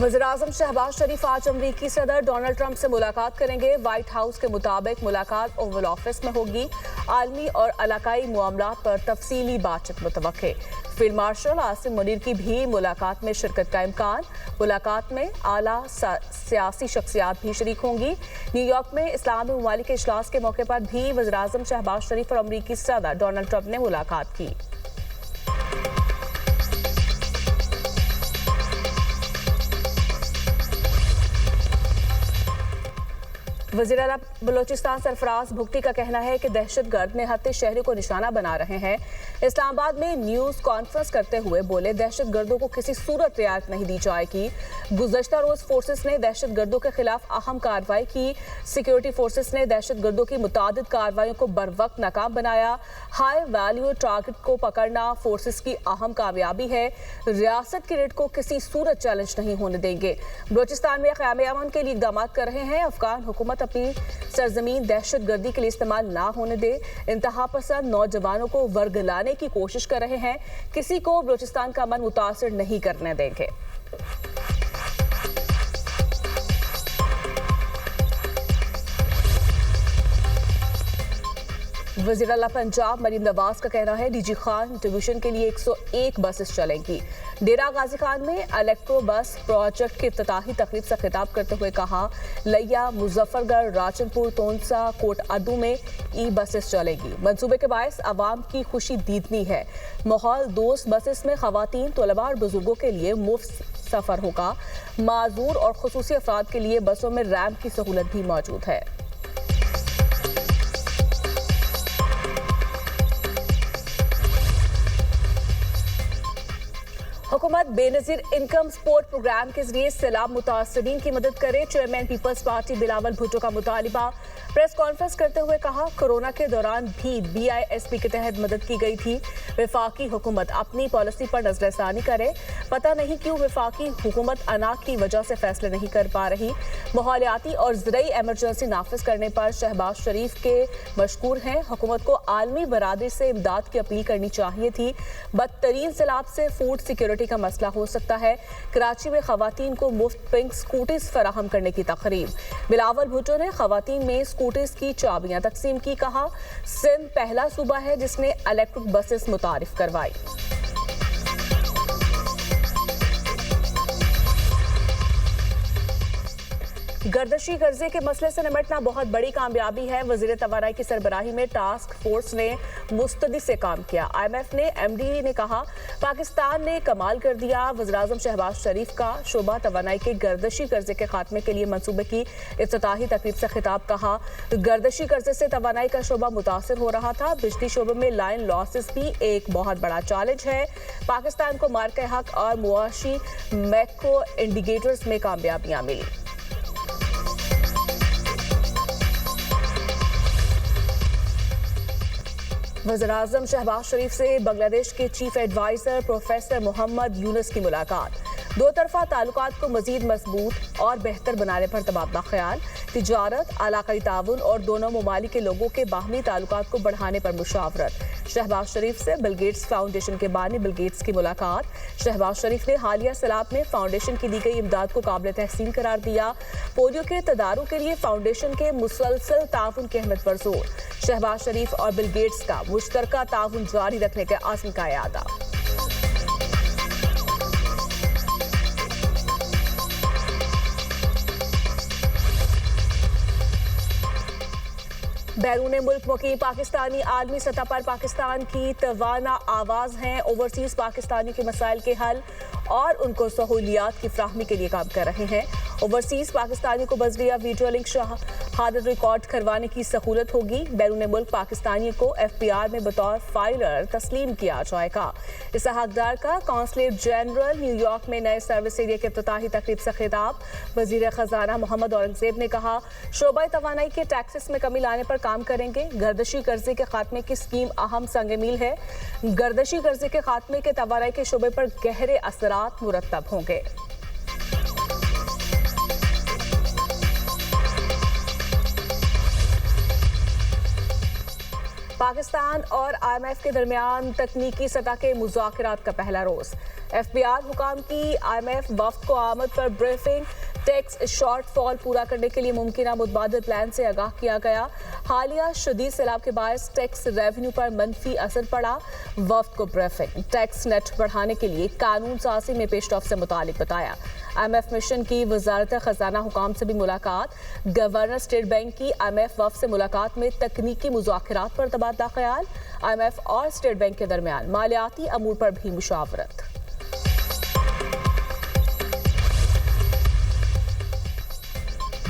वज़ीर-ए-आज़म शहबाज शरीफ आज अमरीकी सदर डोनाल्ड ट्रंप से मुलाकात करेंगे। व्हाइट हाउस के मुताबिक मुलाकात ओवल ऑफिस में होगी। आलमी और इलाकाई मामलात पर तफसीली बातचीत मुतवक्के। फील्ड मार्शल आसिम मुनीर की भी मुलाकात में शिरकत का इम्कान। मुलाकात में आला सियासी शख्सियात भी शरीक होंगी। न्यूयॉर्क में इस्लामी ममालिक के इजलास के मौके पर भी वज़ीर-ए-आज़म शहबाज शरीफ और अमरीकी सदर डोनाल्ड ट्रंप ने मुलाकात की। वज़ीर आला बलोचिस्तान सरफराज भुगटी का कहना है कि दहशतगर्द निहत्ते शहरों को निशाना बना रहे हैं। इस्लामाबाद में न्यूज़ कॉन्फ्रेंस करते हुए बोले, दहशतगर्दों को किसी सूरत रियायत नहीं दी जाएगी। गुज़श्ता रोज़ फोर्सेस ने दहशतगर्दों के खिलाफ अहम कार्रवाई की। सिक्योरिटी फोर्सेस ने दहशतगर्दों की मुतादिद कार्रवाइयों को बरवक्त नाकाम बनाया। हाई वैल्यू टारगेट को पकड़ना फोर्सेस की अहम कामयाबी है। रियासत की रेड को किसी सूरत चैलेंज नहीं होने देंगे। बलोचिस्तान में क़याम अमन के लिए इक़दाम कर रहे हैं। अफगान हुकूमत अपनी सरजमीन दहशतगर्दी के लिए इस्तेमाल ना होने दे। इंतहा पसंद नौजवानों को वर्गलाने की कोशिश कर रहे हैं। किसी को बलोचिस्तान का अमन मुतासिर नहीं करने देंगे। वज़ीर आला पंजाब मरीम नवाज का कहना है, डीजी खान डिवीजन के लिए 101 बसेस चलेंगी। डेरा गाजी खान में इलेक्ट्रो बस प्रोजेक्ट की इफ्तिताही तकरीब से खिताब करते हुए कहा, लिया, मुजफ्फरगढ़, राजनपुर, तोनसा, कोट अदू में बसेस चलेगी। मंसूबे के बायस आवाम की खुशी दीदनी है। माहौल दोस्त बसेस में खवातीन, तलबा और बुजुर्गों के लिए मुफ्त सफर होगा। माजूर और खुसूसी अफराद के लिए बसों में रैम्प की सहूलत भी मौजूद है। हुकूमत बेनज़ीर इनकम सपोर्ट प्रोग्राम के जरिए सैलाब मुतासरीन की मदद करे। Chairman Peoples Party Bilawal Bhutto का मुतालिबा। प्रेस कॉन्फ्रेंस करते हुए कहा, कोरोना के दौरान भी BISP के तहत मदद की गई थी। वफाकी हुकूमत अपनी पॉलिसी पर नजरसानी करे। पता नहीं क्यों वफाकी हुकूमत अना की वजह से फैसले नहीं कर पा रही। माहौलियाती और ज़रई एमरजेंसी नाफिज करने पर शहबाज शरीफ के मशकूर हैं। हुकूमत को आलमी बरादरी से इमदाद की अपील करनी चाहिए थी। बदतरीन सैलाब से फूड सिक्योरिटी का मसला हो सकता है। कराची में खवातीन को मुफ्त पिंक स्कूटीज फराहम करने की तकरीब। बिलावल भुट्टो ने खवातीन में स्कूटीज की चाबियां तकसीम की। कहा, सिंध पहला सूबा है जिसने इलेक्ट्रिक बसेस मुतारिफ करवाई। गर्दशी कर्जे के मसले से निपटना बहुत बड़ी कामयाबी है। वजीर तवानाई की सरबराही में टास्क फोर्स ने मुस्तदी से काम किया। IMF ने MD ने कहा, पाकिस्तान ने कमाल कर दिया। वज़ीर-ए-आज़म शहबाज शरीफ का शोबा तवानाई के गर्दशी कर्जे के खात्मे के लिए मंसूबे की इफ्तिताही तकरीब से खिताब। कहा, गर्दशी कर्जे से तवानाई का शोबा मुतासर हो रहा था। बिजली शोबे में लाइन लॉसेस भी एक बहुत बड़ा चैलेंज है। पाकिस्तान को मार्के हक और मुआशी मैक्रो इंडिकेटर्स में कामयाबियां मिली। वज़ीर-ए-आज़म शहबाज शरीफ से बांग्लादेश के chief adviser professor Mohammad Yunus की मुलाकात। दो तरफा ताल्लुकात को मज़ीद मजबूत और बेहतर बनाने पर तबादला ख्याल। तिजारत, इलाकाई ताउन और दोनों ममालिक के लोगों के बाहमी ताल्लुकात को बढ़ाने पर मुशावरत। शहबाज शरीफ से बिल गेट्स फाउंडेशन के बानी बिल गेट्स की मुलाकात। शहबाज शरीफ ने हालिया सैलाब में फाउंडेशन की दी गई इमदाद को काबिल तहसीन करार दिया। पोलियो के तदारुक के लिए फाउंडेशन के मुसलसल ताउन की अहमियत पर जोर। शहबाज शरीफ और बिल गेट्स का मुश्तरका ताउन जारी रखने के आज़म का इरादा। बैरून मुल्क मुकीम पाकिस्तानी आलमी सतह पर पाकिस्तान की तवाना आवाज़ हैं। ओवरसीज़ पाकिस्तानी के मसाइल के हल और उनको सहूलियात की फ्राहमी के लिए काम कर रहे हैं। ओवरसीज़ पाकिस्तानी को बजरिया वीडियो लिंक शहादत रिकॉर्ड करवाने की सहूलत होगी। बैरून मुल्क पाकिस्तानी को FPR में बतौर फाइलर तस्लीम किया जाएगा। इसहाक डार का कौंसलेट जनरल न्यूयॉर्क में नए सर्विस एरिया के इफ्तिताही तकरीब से खिताब। वजीर खजाना मोहम्मद औरंगजेब ने कहा, शोबा तवानाई के टैक्सेस में कमी लाने पर काम करेंगे। गर्दशी कर्जे के खात्मे की स्कीम अहम संग मील है। गर्दशी कर्जे के खात्मे के तवानाई के शोबे पर गहरे असरात मुरतब होंगे। पाकिस्तान और IMF के दरमियान तकनीकी सतह के मुज़ाकरात का पहला रोज। FBR हुकाम की IMF वफ्द को आमद पर ब्रीफिंग। टैक्स शॉर्टफॉल पूरा करने के लिए मुमकिन मुतबादिल प्लान से आगाह किया गया। हालिया शदीद सैलाब के बायस टैक्स रेवेन्यू पर मनफी असर पड़ा। वफ्द को ब्रीफिंग। टैक्स नेट बढ़ाने के लिए कानून साजी में पेशरफ से मुतालिक बताया। IMF मिशन की वजारत खजाना हुकाम से भी मुलाकात। गवर्नर स्टेट बैंक की IMF वफ्द से मुलाकात में तकनीकी मुज़ाकरात पर तबादला ख्याल। IMF और स्टेट बैंक के दरमियान मालियाती अमूर पर भी मुशावरत।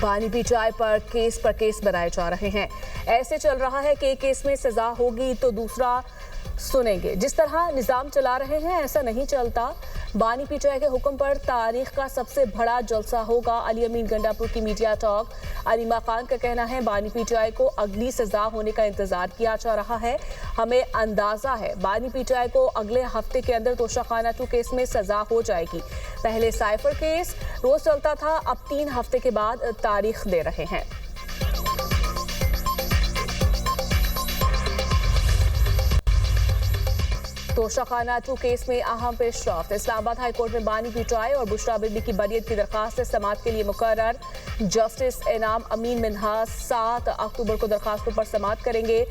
बानी पीचाई पर केस बनाए जा रहे हैं। ऐसे चल रहा है कि एक केस में सजा होगी तो दूसरा सुनेंगे। जिस तरह निजाम चला रहे हैं ऐसा नहीं चलता। बानी पीचाई के हुक्म पर तारीख का सबसे बड़ा जलसा होगा। अली अमीन गंडापुर की मीडिया टॉक। अलीमा खान का कहना है बानी पीचाई को अगली सजा होने का इंतजार किया जा रहा है। हमें अंदाजा है बानी पीचाई को अगले हफ्ते के अंदर तोशाखाना 2 केस में सजा हो जाएगी। पहले साइफर केस रोज चलता था, अब 3 हफ्ते के बाद तारीख दे रहे हैं। तोशाखाना 2 केस में अहम पेशरफ्त। इस्लामाबाद हाई कोर्ट में बानी पीचाई और बुशरा बीबी की बरियत की दरखास्त समाअत के लिए मुकर्रर। जस्टिस इनाम अमीन मिन्हास 7 अक्टूबर को दरखास्तों पर समाअत करेंगे।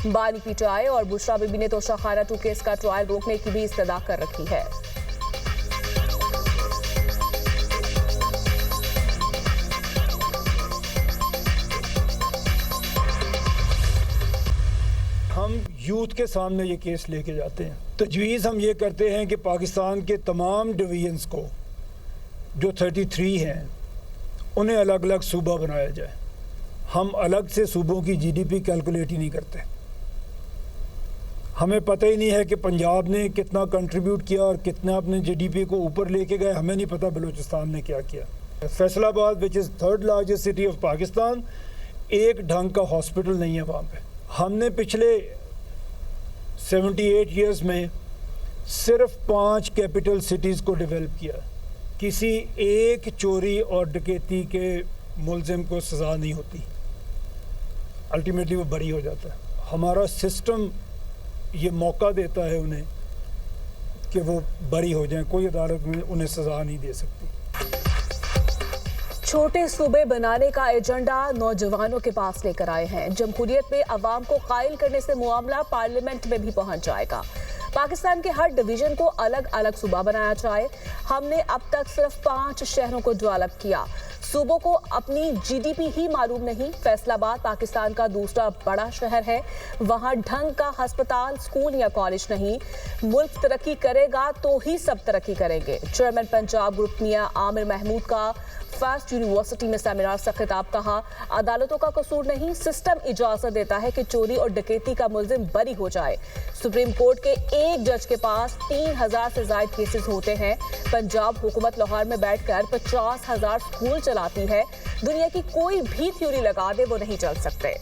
बानी पीचाई और बुशरा बीबी ने तोशाखाना 2 केस का ट्रायल रोकने की भी इस्तदा कर रखी है। हम यूथ के सामने ये केस लेके जाते हैं। तजवीज़ हम ये करते हैं कि पाकिस्तान के तमाम डिवीजन्स को जो 33 हैं उन्हें अलग अलग सूबा बनाया जाए। हम अलग से सूबों की GDP कैलकुलेट ही नहीं करते। हमें पता ही नहीं है कि पंजाब ने कितना कंट्रीब्यूट किया और कितना अपने GDP को ऊपर लेके गए। हमें नहीं पता बलूचिस्तान ने क्या किया। Faisalabad which is 3rd largest city of Pakistan, एक ढंग का हॉस्पिटल नहीं है वहाँ पे। हमने पिछले 78 ईयर्स में सिर्फ 5 कैपिटल सिटीज़ को डेवलप किया। किसी एक चोरी और डकैती के मुलजिम को सज़ा नहीं होती, अल्टीमेटली वो बरी हो जाता है। हमारा सिस्टम ये मौका देता है उन्हें कि वो बरी हो जाएं। कोई अदालत में उन्हें सज़ा नहीं दे सकती। छोटे सूबे बनाने का एजेंडा नौजवानों के पास लेकर आए हैं। जमहूरियत में अवाम को कायल करने से मामला पार्लियामेंट में भी पहुंच जाएगा। पाकिस्तान के हर डिवीजन को अलग अलग सूबा बनाया जाए। हमने अब तक सिर्फ 5 शहरों को डेवलप किया। सूबों को अपनी GDP ही मालूम नहीं। फैसलाबाद पाकिस्तान का दूसरा बड़ा शहर है। वहां ढंग का अस्पताल, स्कूल या कॉलेज नहीं। मुल्क तरक्की करेगा तो ही सब तरक्की करेंगे। चेयरमैन पंजाब ग्रुप मियां आमिर महमूद का फर्स्ट यूनिवर्सिटी में सेमिनार से खिताब। कहा अदालतों का कसूर नहीं, सिस्टम इजाजत देता है कि चोरी और डकैती का मुलजिम बरी हो जाए। सुप्रीम कोर्ट के एक जज के पास 3000 से ज्यादा केसेस होते हैं। पंजाब हुकूमत लाहौर में बैठकर 50,000 स्कूल चलाती है। दुनिया की कोई भी थ्योरी लगा दे वो नहीं चल सकते।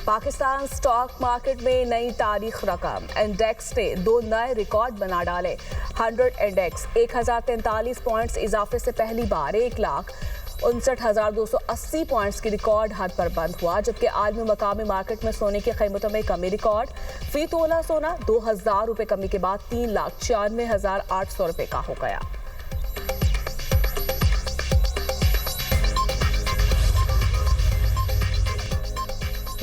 पाकिस्तान स्टॉक मार्केट में नई तारीख रकम। इंडेक्स ने 2 नए रिकॉर्ड बना डाले। 100 इंडेक्स 1043 पॉइंट्स इजाफे से पहली बार 1,59,280 पॉइंट्स की रिकॉर्ड हद पर बंद हुआ। जबकि आलमी मकामी मार्केट में सोने की कीमतों में कमी रिकॉर्ड। फी तोला सोना 2,000 रुपये कमी के बाद 3,96,800 रुपये का हो गया।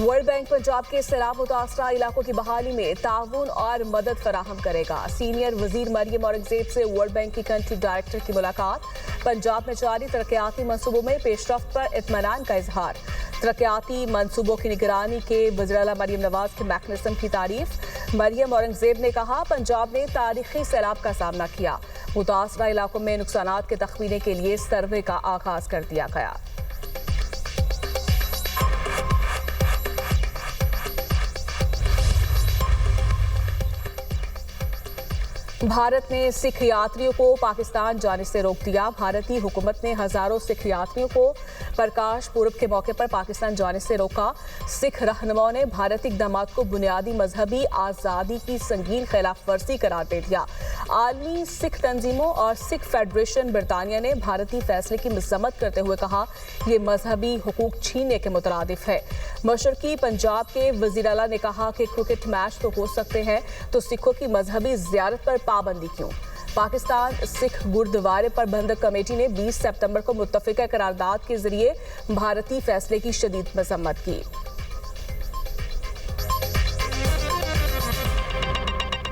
वर्ल्ड बैंक पंजाब के सैलाब मुतासरा इलाकों की बहाली में ताउन और मदद फराहम करेगा। सीनियर वजीर मरियम औरंगजेब से वर्ल्ड बैंक की कंट्री डायरेक्टर की मुलाकात। पंजाब में जारी तरक्याती मंसूबों में पेशरफ्त पर इत्मीनान का इजहार। तरक्याती मंसूबों की निगरानी के वज़ीर-ए-आला मरियम नवाज के मैकेनिज्म की तारीफ। मरियम औरंगजेब ने कहा पंजाब ने तारीखी सैलाब का सामना किया। मुतासरा इलाकों में नुकसानात के तखमीने के लिए सर्वे का आगाज कर दिया गया। भारत ने सिख यात्रियों को पाकिस्तान जाने से रोक दिया। भारतीय हुकूमत ने हजारों सिख यात्रियों को प्रकाश पुरब के मौके पर पाकिस्तान जाने से रोका। सिख रहनुमाओं ने भारतीय इक़दामात को बुनियादी मजहबी आज़ादी की संगीन खिलाफ वर्जी करार दे दिया। आलमी सिख तंजीमों और सिख फेडरेशन बरतानिया ने भारतीय फैसले की मजम्मत करते हुए कहा, ये मजहबी हुकूक छीनने के मुतरादिफ है। मशरकी पंजाब के वज़ीर आला ने कहा कि क्रिकेट मैच तो हो सकते हैं, तो सिखों की मजहबी ज़ियारत पर पाबंदी क्यों? पाकिस्तान सिख गुरुद्वारे प्रबंधक कमेटी ने 20 सितंबर को मुत्तफ़िका करारदाद के जरिए भारतीय फैसले की शदीद मजम्मत की।